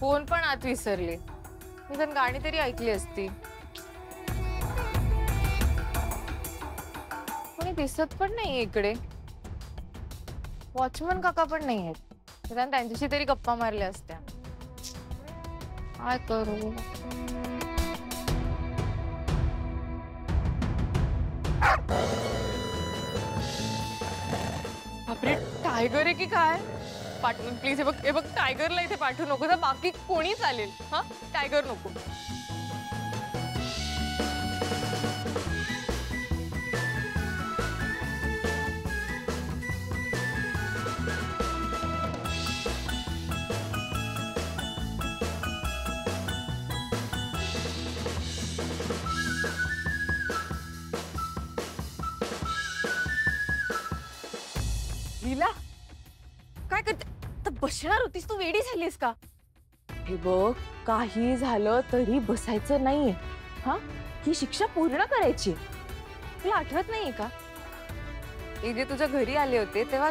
Phone पण आत विसरले. निदान गाणी तरी ऐकली असती. कोणी दिसत पण नाही इकडे. वॉचमन काका पण नाही आहेत. निदान त्यांच्याशी तरी गप्पा मारल्या असत्या. काय करू? बापरे, टायगर आहे की काय? पाठवून प्लीज. हे बघ टायगरला इथे पाठवू नको. तर बाकी कोणी चालेल. हा, टायगर नको. लीला, काय करते? आता बसणार होतीस तू, वेडी झालीस का? हे बघ, काही झालं तरी बसायचं नाहीये. हा, ही शिक्षा पूर्ण करायची. तुला आठवत नाहीये का? जे तुझ्या घरी आले होते तेव्हा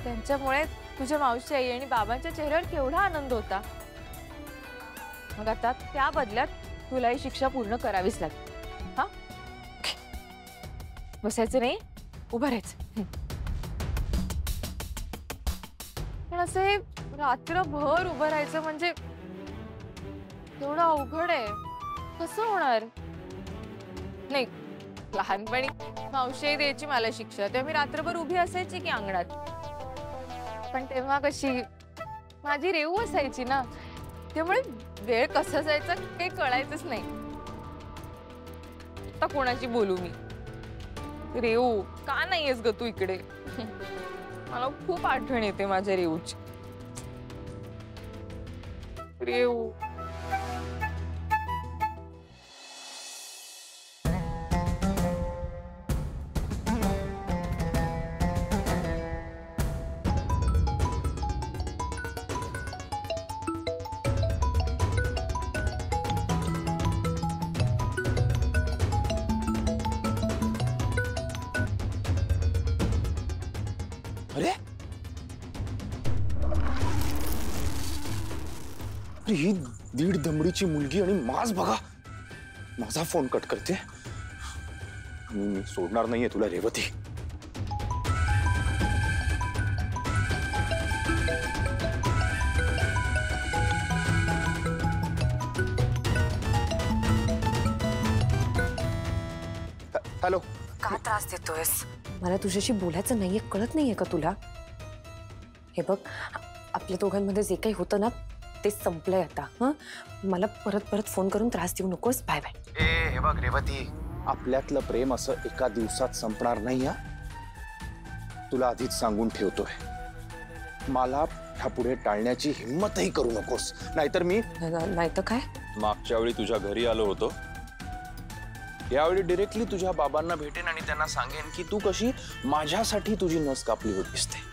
त्यांच्यामुळे तुझ्या मावशी आई आणि बाबांच्या चेहऱ्यावर केवढा आनंद होता. मग आता त्या बदल्यात तुला ही शिक्षा पूर्ण करावीच लागेल. हा, बसायचं नाही, उभं राहायचं. पण असे रात्रभर उभं राहायचं म्हणजे एवढं अवघड आहे. कसं होणार? नाही, लहानपणी मावशी द्यायची मला शिक्षा, तेव्हा मी रात्रभर उभी असायची की अंगणात. पण तेव्हा कशी माझी रेऊ असायची ना, त्यामुळे वेळ कसं जायचं काही कळायचंच नाही. आता कोणाशी बोलू मी? रेऊ, का नाहीयेस ग तू इकडे? मला खूप आठवण येते माझ्या रेऊची. रेऊ, अरे ही दीड दमडीची मुलगी आणि माझ बघा माझा फोन कट करते. मी सोडणार नाहीये तुला रेवती. हॅलो. का त्रास देतोयस? मला तुझ्याशी बोलायचं नाहीये, कळत नाहीये का तुला? हे बघ, आपल्या दोघांमध्ये जे काही होतं ना ते संपलंय आता. हं, मला परत परत फोन करून त्रास देऊ नकोस. Bye bye. हे बघ रेवती, आपल्यातलं प्रेम असं एका दिवसात संपणार नाही. तुला आधीच सांगून ठेवतोय, मला ह्यापुढे टाळण्याची हिम्मतही करू नकोस, नाहीतर मी नाही तर काय. मागच्या वेळी तुझ्या घरी आलो होतो, यावेळी डायरेक्टली तुझ्या बाबांना भेटेन आणि त्यांना सांगेन की तू कशी माझ्यासाठी तुझी नस कापली होतीस ते.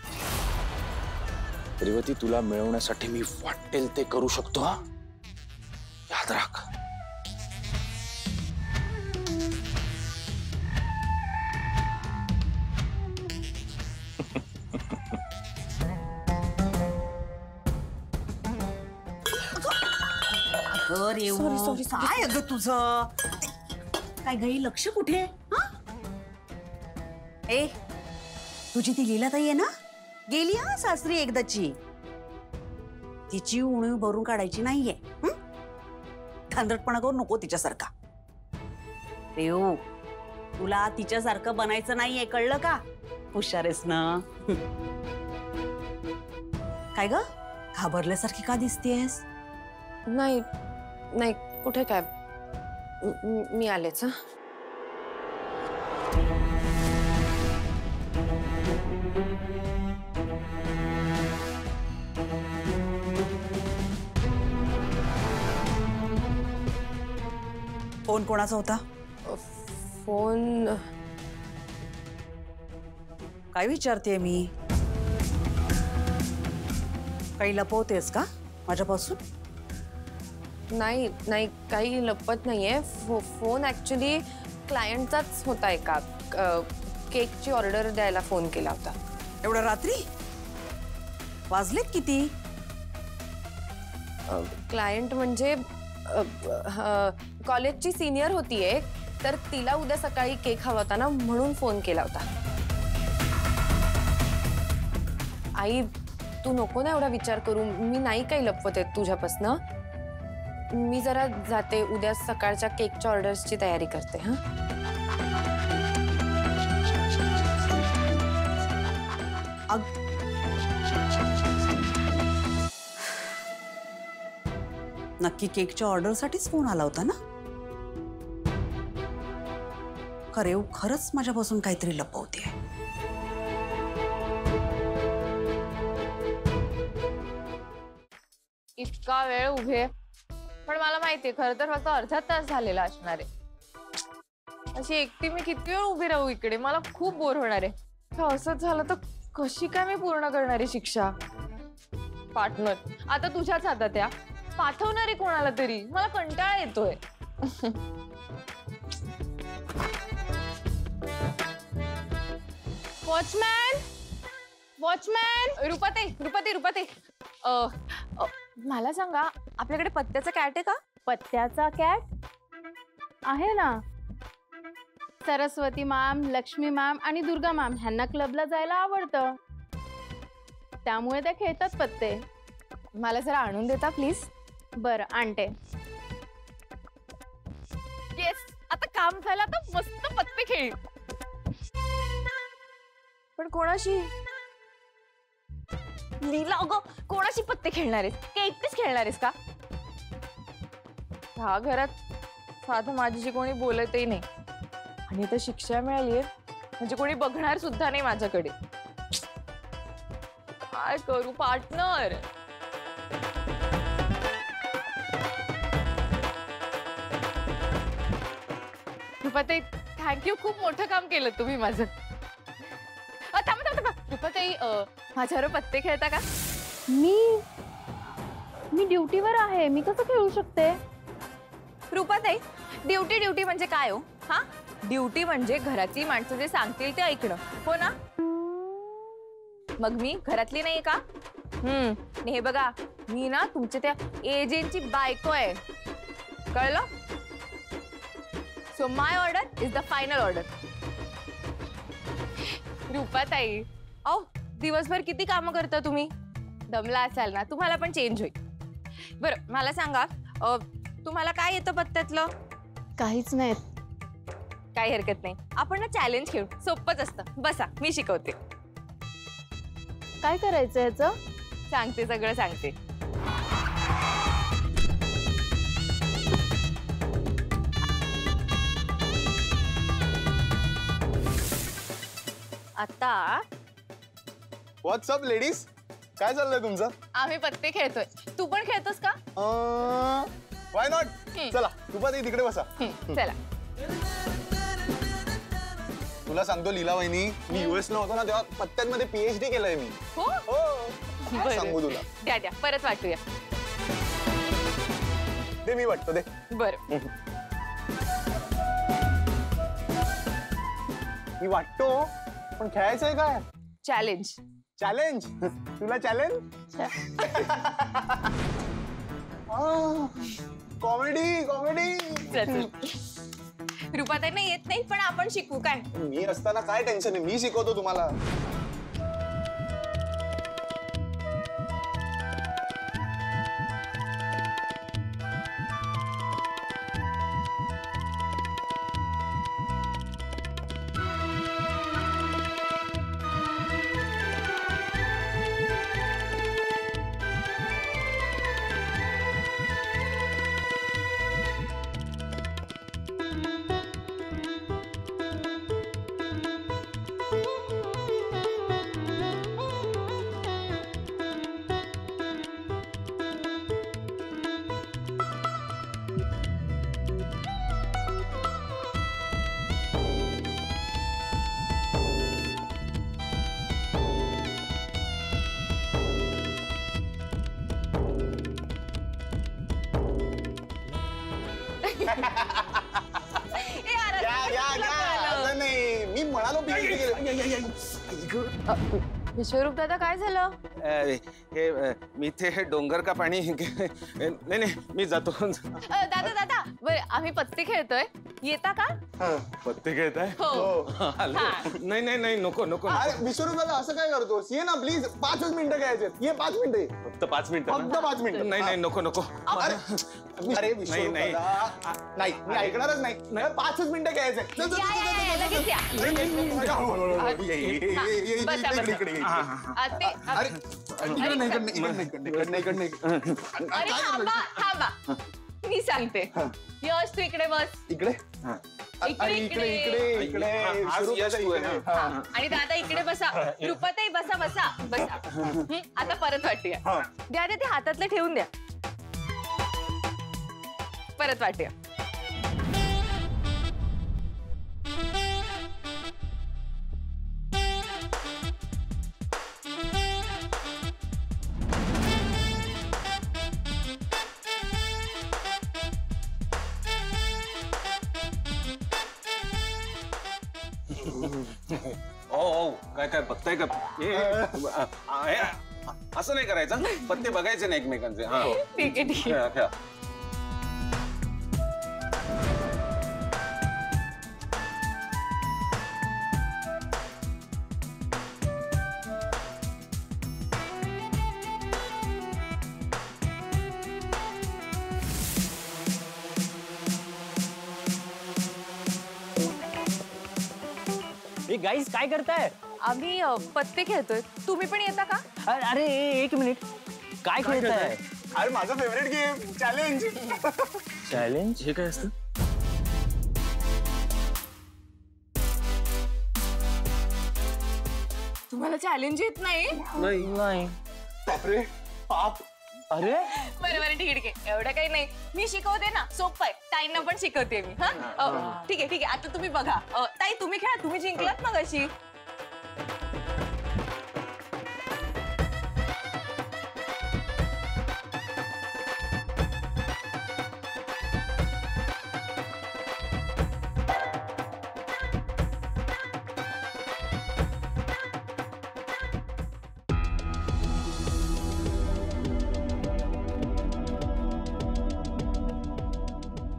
रेवती, तुला मिळवण्यासाठी मी वाटेल ते करू शकतो. हा, याद राख. सॉरी काय अगं तुझं काय गई? लक्ष कुठे? ए, तुझी ती लीलाताई आहे ना, गेली हा सासरी एकदाची. तिची उणीव भरून काढायची नाहीये. धांदटपणा करू नको तिच्यासारखा. रेऊ, तुला तिच्यासारखं बनायचं नाहीये, कळलं का? हुशार आहेस ना. काय ग, घाबरल्यासारखी का दिसतेस? नाही नाही, कुठे काय, मी आलेच. हं, फोन कोणाचा होता? फोन काय विचारते मी? काही लपवतेस का माझ्यापासून? नाही नाही, काही लपत नाहीये. फोन ऍक्च्युली क्लायंटचाच होता. एका केकची ऑर्डर द्यायला फोन केला होता. एवढ्या रात्री? वाजलेत किती? क्लायंट म्हणजे कॉलेजची सिनियर होती एक, तर तिला उद्या सकाळी केक हवा होता ना, म्हणून फोन केला होता. आई, तू नको ना एवढा विचार करू. मी नाही काही लपवत आहे तुझ्यापासनं. मी जरा जाते, उद्या सकाळच्या केकच्या ऑर्डर्सची तयारी करते. हा, नक्की केकच्या ऑर्डरसाठीच फोन आला होता ना? खरे खरंच माझ्यापासून काहीतरी लपवते. इतका वेळ उभे, पण मला माहितीये खरं तर फक्त अर्धा तास झालेला असणार आहे. अशी एकटी मी किती वेळ उभी राहू इकडे, मला खूप बोर होणार आहे. तर असंच झालं तर कशी काय मी पूर्ण करणारी शिक्षा? पार्टनर आता तुझ्याच हातात या, पाठवणार आहे कोणाला तरी, मला कंटाळा येतोय. वॉचमॅन, वॉचमॅन, रुपाते, मला सांगा, आपल्याकडे पत्त्याचा कॅट आहे का? पत्त्याचा कॅट आहे ना. सरस्वती मॅम, लक्ष्मी मॅम आणि दुर्गा मॅम ह्यांना क्लबला जायला आवडतं, त्यामुळे त्या खेळतात पत्ते. मला जरा आणून देता प्लीज? बरं, आणते. येस, आता काम झालं, आता मस्त पत्ते खेळ. पण कोणाशी? लीला, अगं कोणाशी पत्ते खेळणार आहेस? का एकटीच खेळणार आहेस का? ह्या घरात साधं माझ्याशी कोणी बोलतही नाही, आणि इथं शिक्षा मिळालीये म्हणजे कोणी बघणार सुद्धा नाही माझ्याकडे. काय करू पार्टनर? रुपाताई, थँक्यू, खूप मोठं काम केलं तुम्ही माझं. रुपाताई, माझ्यावर पत्ते खेळता का? मी ड्युटीवर आहे, मी कसं खेळू शकते? रुपाताई, ड्युटी म्हणजे काय हो? हा, ड्युटी म्हणजे घरातली माणसं जे सांगतील ते ऐकणं, हो ना? मग मी घरातली नाहीये का? हे बघा, मी ना तुमच्या त्या एजंटची बायको आहे, कळलं? So my order is the final order. रुपाताई, अहो दिवसभर किती कामं करता तुम्ही? दमला असाल ना, तुम्हाला पण चेंज होईल. बरं मला सांगा, तुम्हाला काय येतं पत्त्यातलं? काहीच नाही. काही हरकत नाही, आपण ना चॅलेंज खेळू, सोपंच असतं. बसा, मी शिकवते. काय करायचं याचं? सांगते, सगळं सांगते. आता व्हॉट्सअप लेडीज, काय चाललंय तुमचं? आम्ही पत्ते खेळतोय, तू पण खेळतोस का? Why not. चला रुपाताई, तिकडे बसा. चला. तुला सांगतो लीला वहिनी, मी US ला होतो ना, तेव्हा पत्त्यांमध्ये PhD केलंय मी. हो, काय सांगू तुला. द्या परत वाटूया. दे, मी वाटतो, दे. बरं, मी वाटतो, पण खेळायचंय काय? चॅलेंज. चॅलेंज? तुला चॅलेंज? कॉमेडी. रुपाताईंना येत नाही, पण आपण शिकू काय? मी असताना काय टेन्शन आहे, मी शिकवतो तुम्हाला. विश्वरूप दादा, काय झालं? हे मी ते डोंगर का पाणी नाही मी जातो. दादा दादा बरं आम्ही पत्ते खेळतोय येता का? पत्ते खेळताय? हो. नाही नाही नाही नको नको. अरे विश्वरूपाला असं काय करतोस? ये ना प्लीज, 5 मिनिटं घ्यायचे. ये 5 मिनिटं. फक्त 5 मिनिटं. फक्त 5 मिनिटं. नाही नाही नको नको. अरे विश्वरूपाला नाही, मी ऐकणारच नाही. 5 मिनिटं घ्यायचे. लगेच या. बसा, बसा. अरे थांबा थांबा मी सांगते. यश तू इकडे बस. इकडे इकडे इकडे इकडे इकडे आणि दादा इकडे बसा. रुपाताई बसा बसा बसा. आता परत वाटूया. द्या ते हातातलं ठेवून द्या. परत वाटूया. ओ काय काय बघताय का? असं नाही करायचं. पत्ते बघायचे नाही एकमेकांचे. हा ठीक आहे ठीक आहे. खेळा खेळा. गाईज काय करताय? आम्ही पत्ते खेळतोय. तुम्ही पण येता का? अरे एक मिनिट, काय खेळताय? अरे माझं फेवरेट गेम चॅलेंज. चॅलेंज हे काय असतं? तुम्हाला चॅलेंज येत नाही? नाही. बापरे पाप. अरे बरं बरं ठीक आहे ठीक आहे. एवढं काही नाही. मी शिकवते ना. सोपं आहे. ताईंना पण शिकवते मी. हा ठीक आहे ठीक आहे. आता तुम्ही बघा. ताई तुम्ही खेळा. तुम्ही जिंकलात मग अशी.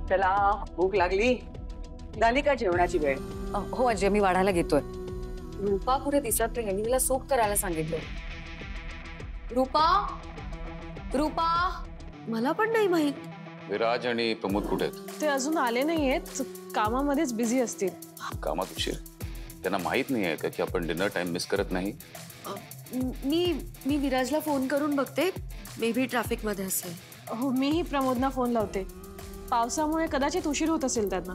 चला भूक लागली. झाली का जेवणाची वेळ? हो अजय, मी वाढायला घेतोय. रूपा कुठे दिसत नाही. मी तिला सूप करायला सांगितलं. रूपा रूपा मला पण नाही माहित. विराज आणि प्रमोद कुठे आहेत? ते अजून आले नाहीयेत. कामामध्येच बिझी असतील. कामात उशीर. त्यांना माहित नाही आहे का की आपण डिनर टाइम मिस करत नाही? मी विराजला फोन करून बघते. मे बी ट्रॅफिक मध्ये असेल. हो मीही प्रमोदना फोन लावते. पावसामुळे कदाचित उशीर होत असेल त्यांना.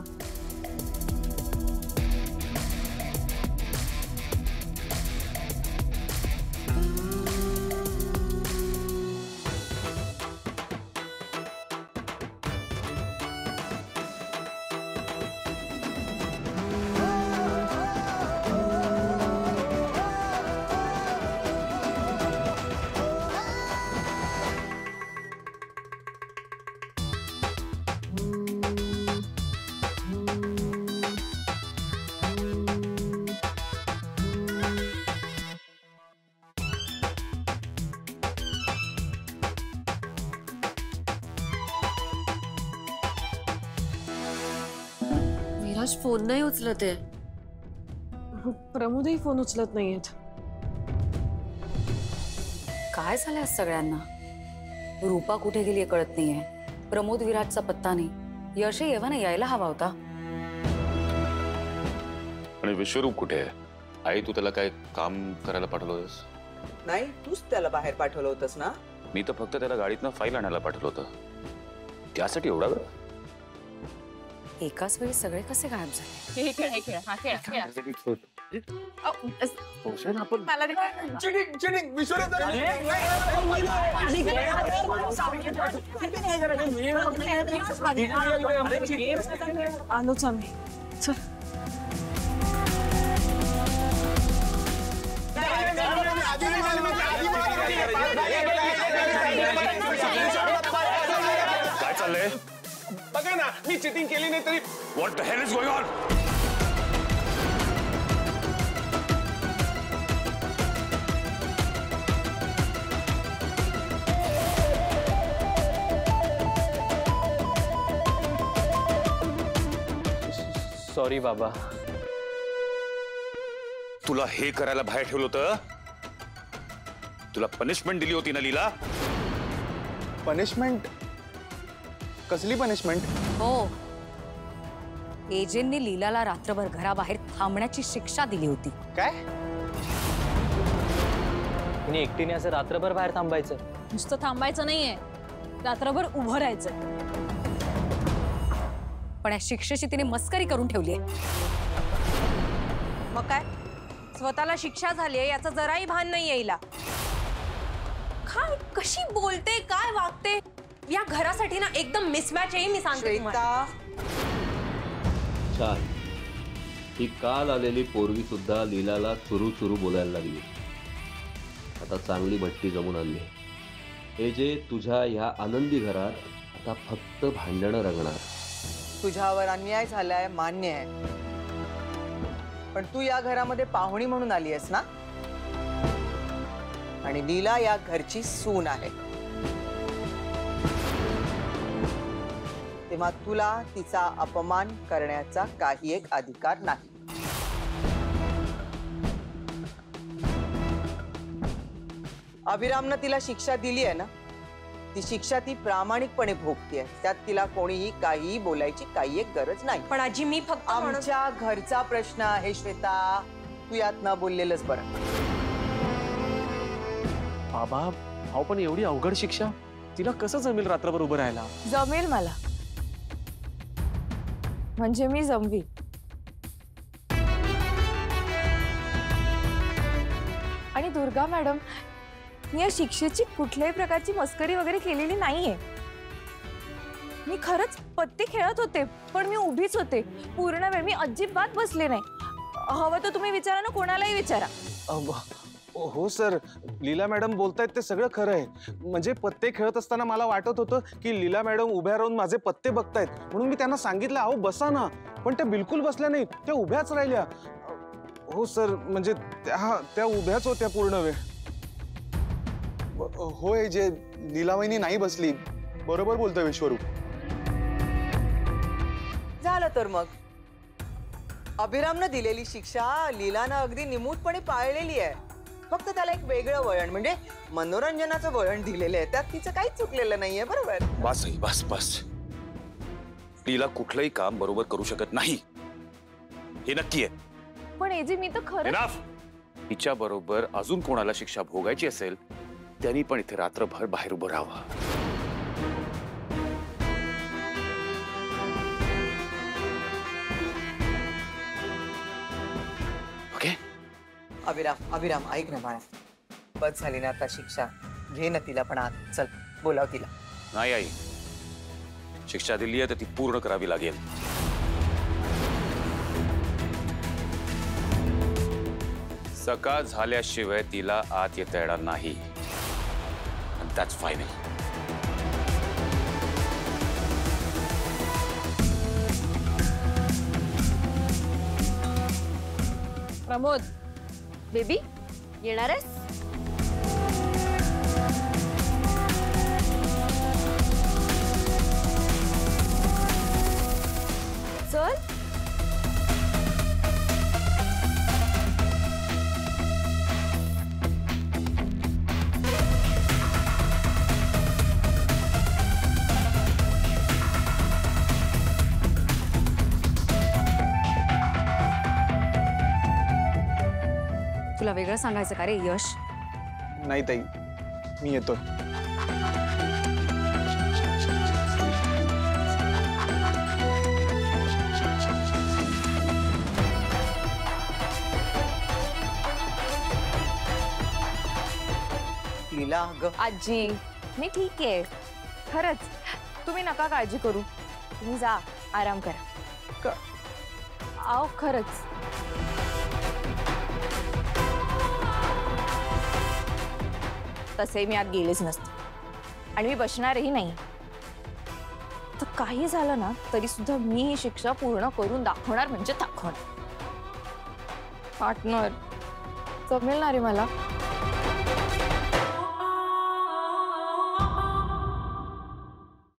विराज फोन नाही उचलत आहे. प्रमोदही फोन उचलत नाहीयेत. काय झालंय सगळ्यांना? रूपा कुठे गेली कळत नाहीये. प्रमोद विराजचा पत्ता नाही. यश येवाना यायला हवा होता. आणि विश्वरूप कुठे आहे? आई तू त्याला काय काम करायला पाठवलंस? नाही, तूच त्याला बाहेर पाठवलं होतंस ना? मी तर फक्त त्याला गाडीतनं फाईल आणायला पाठवलं होतं. त्यासाठी एवढा वेळ? एकाच वेळी सगळे कसे गायब झाले? हे खेळ हे खेळ. हा खेळा खेळा. मला दे. चिटिंग चिटिंग विश्वरूप. आलोच आम्ही. चल काय चाललंय? बघा ना मी चिटिंग केली नाही तरी. What the hell is going on? Sorry बाबा. तुला हे करायला बाहेर ठेवलं होतं? तुला पनिशमेंट दिली होती ना लीला? पनिशमेंट? कसली पनिशमेंट? हो, एजेंनी लीलाला रात्रभर घराबाहेर थांबण्याची शिक्षा दिली होती. काय? तिने एकटीने असं रात्रभर बाहेर थांबायचं? नुसतं थांबायचं नाहीये, रात्रभर उभं राहायचं. पण या शिक्षेची तिने मस्करी करून ठेवली आहे. मग काय, स्वतःला शिक्षा झालीये याचं जराही भान नाही यायला. काय कशी बोलते, काय वागते, या घरासाठी ना एकदम मिसमॅच आहे. मी सांगते तुम्हाला. छान. ही काल आलेली पोरगी सुद्धा लीलाला चुरू चुरू बोलायला लागली. आता चांगली भट्टी जमून आणली. हे जे तुझ्या ह्या आनंदी घरात आता फक्त भांडणं रंगणार. तुझ्यावर अन्याय झालाय मान्य आहे, पण तू या घरामध्ये पाहुणी म्हणून आली आहेस ना, आणि लीला या घरची सून आहे. तेव्हा तुला तिचा अपमान करण्याचा काही एक अधिकार नाही. अभिरामनं तिला शिक्षा दिली आहे ना, ती शिक्षा ती प्रामाणिकपणे भोगतीये. त्यात तिला कोणीही काहीही बोलायची काही एक गरज नाही. पण आजी मी फक्त आमच्या घरचा प्रश्न आहे श्वेता, तू यात न बोललेलंच बरं. बाबा, अहो पण एवढी अवघड शिक्षा तिला कसं जमेल रात्रभर उभं राहायला? जमेल मला, म्हणजे मी जमवी. आणि दुर्गा मॅडम, मी या शिक्षेची कुठल्याही प्रकारची मस्करी वगैरे केलेली नाहीये. मी खरंच पत्ते खेळत होते, पण मी उभीच होते पूर्ण वेळ. मी अजिबात बसले नाही. हवं तर तुम्ही विचारा ना, कोणालाही विचारा. हो सर, लीला मॅडम बोलतायत ते सगळं खरं आहे. म्हणजे पत्ते खेळत असताना मला वाटत होतं की लीला मॅडम उभ्या राहून माझे पत्ते बघतायत, म्हणून मी त्यांना सांगितलं अहो बसा ना, पण त्या बिलकुल बसल्या नाहीत, त्या उभ्याच राहिल्या. हो सर, म्हणजे त्या उभ्याच होत्या पूर्ण वेळ. होय, जे लीलावहिनी नाही बसली. बरोबर बोलतोय विश्वरूप. झालं तर मग अभिरामनं दिलेली शिक्षा लीलानं अगदी निमूटपणे पाळलेली आहे. फक्त त्याला एक वेगळं वळण, म्हणजे मनोरंजनाचं वळण दिलेलं आहे. त्यात तिचं काहीच चुकलेलं नाहीये. बरोबर? बस बस बस. लीला कुठलंही काम बरोबर करू शकत नाही, हे नक्की आहे. पण एजी मी तर खरं. तिच्या बरोबर अजून कोणाला शिक्षा भोगायची असेल त्यांनी पण इथे रात्रभर बाहेर उभं राहावं. ओके? अभिराम ऐक ना बाळा, बस झाली ना आता शिक्षा. घे ना तिला पण आत. चल बोलाव तिला. नाही आई, शिक्षा दिली आहे तर ती पूर्ण करावी लागेल. सकाळ झाल्याशिवाय तिला आत येता येणार नाही. That's final. प्रमोद, बेबी येणार आहेस? चल. तुला वेगळं सांगायचं का रे यश? नाही ताई, मी येतोय. लीला ग. आजी मी ठीक आहे खरंच. तुम्ही नका काळजी करू. तुम्ही जा, आराम करा. आओ खरंच. तसे मी आत गेलेच नसते आणि मी बसणारही नाही. तर काही झालं ना तरी सुद्धा मी ही शिक्षा पूर्ण करून दाखवणार म्हणजे दाखवणार. पार्टनर जमेल ना रे मला?